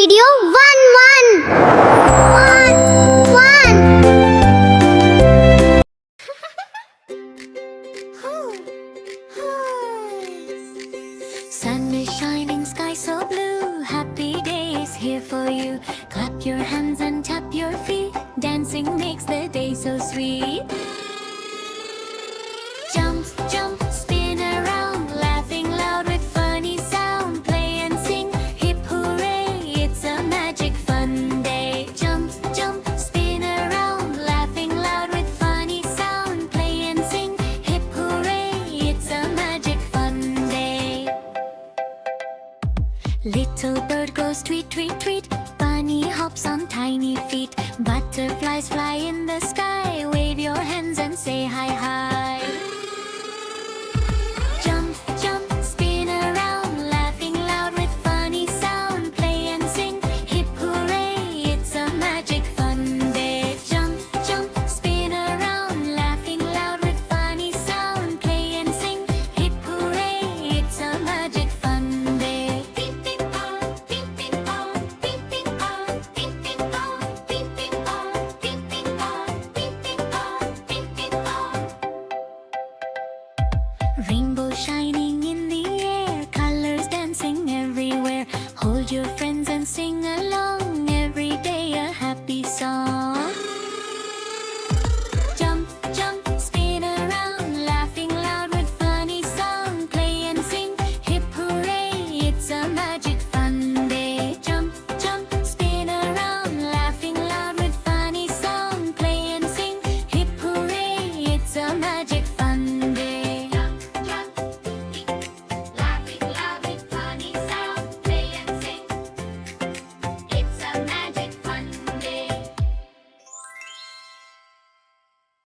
video 1. Sun is shining, sky so blue. Happy day is here for you. Clap your hands and tap your feet. Dancing makes the day so sweet. Jump, jump, spin around, laughing loud with funny sound. Play and sing, hip hooray, it's a magic fun day. Jump, jump, spin around, laughing loud with funny sound. Play and sing, hip hooray, it's a magic fun day. Little bird goes tweet, tweet, tweet. Bunny hops on tiny feet. Butterflies fly in the sky. Wave your hands and say hi, hi.